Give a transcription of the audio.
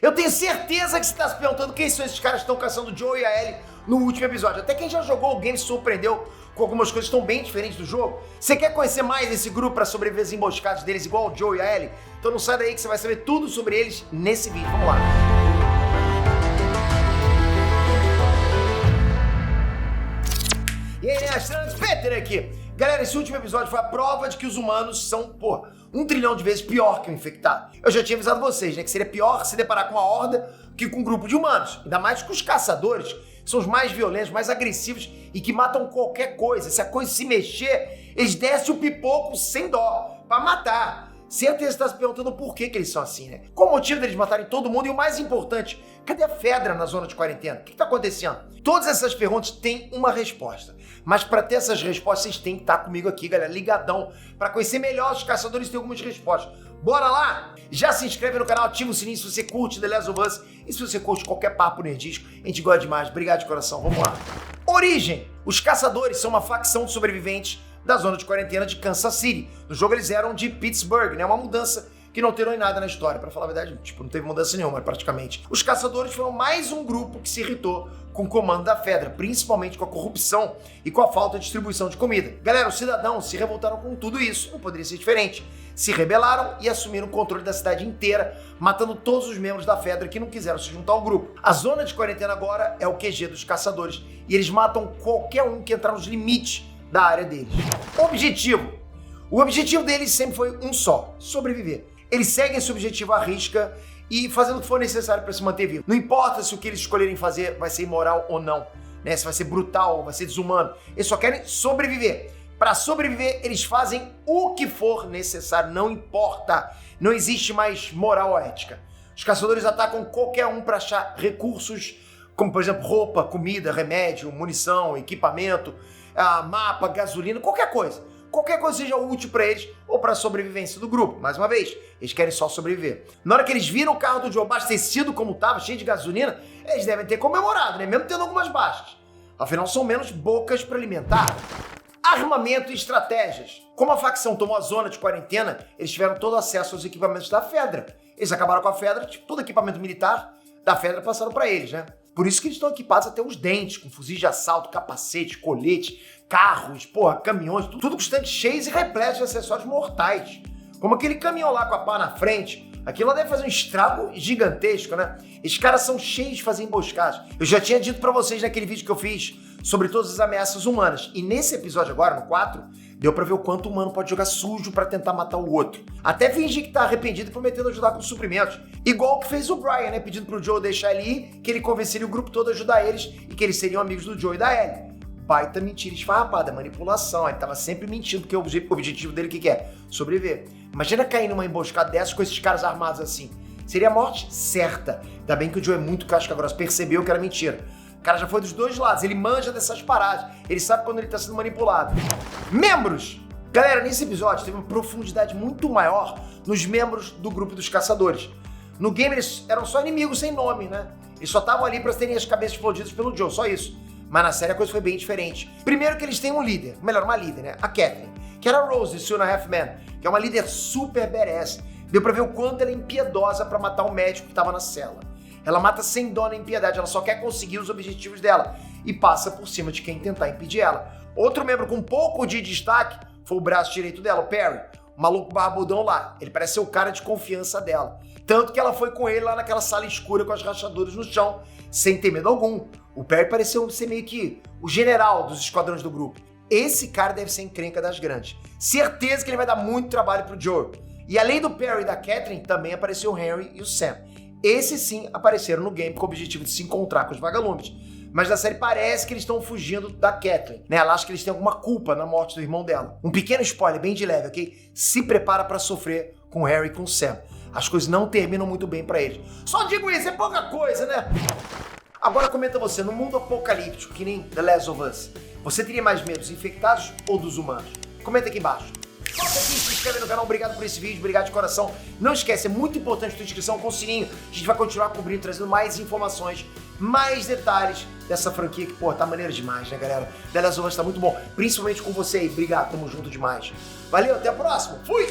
Eu tenho certeza que você está se perguntando quem são esses caras que estão caçando o Joe e a Ellie no último episódio. Até quem já jogou o game se surpreendeu com algumas coisas que estão bem diferentes do jogo. Você quer conhecer mais esse grupo para sobreviver às emboscadas deles igual o Joe e a Ellie? Então não sai daí que você vai saber tudo sobre eles nesse vídeo. Vamos lá. E aí, Nerd, Peter aqui. Galera, esse último episódio foi a prova de que os humanos são, 1 trilhão de vezes pior que o infectado. Eu já tinha avisado vocês, né, que seria pior se deparar com uma horda que com um grupo de humanos. Ainda mais que os caçadores são os mais violentos, mais agressivos e que matam qualquer coisa. Se a coisa se mexer, eles descem o pipoco sem dó, pra matar. Certeza você tá se perguntando por que eles são assim, né? Qual o motivo deles matarem todo mundo? E o mais importante, cadê a Fedra na zona de quarentena? O que tá acontecendo? Todas essas perguntas têm uma resposta. Mas para ter essas respostas, vocês têm que estar comigo aqui, galera, ligadão, para conhecer melhor os caçadores e ter algumas respostas. Bora lá? Já se inscreve no canal, ativa o sininho se você curte The Last of Us e se você curte qualquer papo nerdístico, a gente gosta demais. Obrigado de coração, vamos lá. Origem. Os caçadores são uma facção de sobreviventes da zona de quarentena de Kansas City. No jogo eles eram de Pittsburgh, né? Uma mudança que não alterou em nada na história, pra falar a verdade, não teve mudança nenhuma, praticamente. Os caçadores foram mais um grupo que se irritou com o comando da Fedra, principalmente com a corrupção e com a falta de distribuição de comida. Galera, os cidadãos se revoltaram com tudo isso, não poderia ser diferente. Se rebelaram e assumiram o controle da cidade inteira, matando todos os membros da Fedra que não quiseram se juntar ao grupo. A zona de quarentena agora é o QG dos caçadores e eles matam qualquer um que entrar nos limites da área deles. Objetivo. O objetivo deles sempre foi um só: sobreviver. Eles seguem esse objetivo à risca e fazendo o que for necessário para se manter vivo. Não importa se o que eles escolherem fazer vai ser imoral ou não, né? Se vai ser brutal ou vai ser desumano. Eles só querem sobreviver. Para sobreviver, eles fazem o que for necessário, não importa. Não existe mais moral ou ética. Os caçadores atacam qualquer um para achar recursos, como por exemplo roupa, comida, remédio, munição, equipamento, mapa, gasolina, qualquer coisa. Qualquer coisa seja útil para eles ou para a sobrevivência do grupo. Mais uma vez, eles querem só sobreviver. Na hora que eles viram o carro do Joe abastecido como estava, cheio de gasolina, eles devem ter comemorado, né? Mesmo tendo algumas baixas. Afinal, são menos bocas para alimentar. Armamento e estratégias. Como a facção tomou a zona de quarentena, eles tiveram todo acesso aos equipamentos da Fedra. Eles acabaram com a Fedra, todo equipamento militar da Fedra passaram para eles, né? Por isso que eles estão equipados até os dentes, com fuzis de assalto, capacete, colete, carros, caminhões, tudo com os tanques cheios e repletos de acessórios mortais. Como aquele caminhão lá com a pá na frente. Aquilo lá deve fazer um estrago gigantesco, né? Esses caras são cheios de fazer emboscadas. Eu já tinha dito pra vocês naquele vídeo que eu fiz sobre todas as ameaças humanas. E nesse episódio agora, no 4, deu pra ver o quanto o humano pode jogar sujo pra tentar matar o outro. Até fingir que tá arrependido e prometendo ajudar com suprimentos. Igual o que fez o Brian, né? Pedindo pro Joe deixar ele ir, que ele convenceria o grupo todo a ajudar eles e que eles seriam amigos do Joe e da Ellie. Baita mentira esfarrapada, manipulação. Ele tava sempre mentindo, porque o objetivo dele o que é? Sobreviver. Imagina cair numa emboscada dessa com esses caras armados assim. Seria a morte certa. Ainda bem que o Joe é muito casca grossa, percebeu que era mentira. O cara já foi dos dois lados, ele manja dessas paradas. Ele sabe quando ele tá sendo manipulado. Membros! Galera, nesse episódio teve uma profundidade muito maior nos membros do grupo dos caçadores. No game eles eram só inimigos sem nome, né? Eles só estavam ali pra terem as cabeças explodidas pelo Joe, só isso. Mas na série a coisa foi bem diferente. Primeiro que eles têm um líder, melhor, uma líder, né? A Catherine, que era a Rose de 2.5 Men, que é uma líder super badass. Deu pra ver o quanto ela é impiedosa pra matar o médico que tava na cela. Ela mata sem dó nem piedade, ela só quer conseguir os objetivos dela e passa por cima de quem tentar impedir ela. Outro membro com um pouco de destaque foi o braço direito dela, o Perry, o maluco barbudão lá. Ele parece ser o cara de confiança dela. Tanto que ela foi com ele lá naquela sala escura com as rachaduras no chão, sem ter medo algum. O Perry pareceu ser meio que o general dos esquadrões do grupo. Esse cara deve ser encrenca das grandes. Certeza que ele vai dar muito trabalho pro Joe. E além do Perry e da Catherine, também apareceu o Henry e o Sam. Esses sim apareceram no game com o objetivo de se encontrar com os vagalumes. Mas na série parece que eles estão fugindo da Catherine, né? Ela acha que eles têm alguma culpa na morte do irmão dela. Um pequeno spoiler, bem de leve, ok? Se prepara pra sofrer com o Harry e com o Sam. As coisas não terminam muito bem pra eles. Só digo isso, é pouca coisa, né? Agora comenta você, no mundo apocalíptico, que nem The Last of Us, você teria mais medo dos infectados ou dos humanos? Comenta aqui embaixo. Volta aqui, se inscreve no canal, obrigado por esse vídeo, obrigado de coração. Não esquece, é muito importante a tua inscrição com o sininho. A gente vai continuar cobrindo, trazendo mais informações, mais detalhes dessa franquia que, tá maneiro demais, né, galera? The Last of Us tá muito bom, principalmente com você aí. Obrigado, tamo junto demais. Valeu, até a próxima. Fui!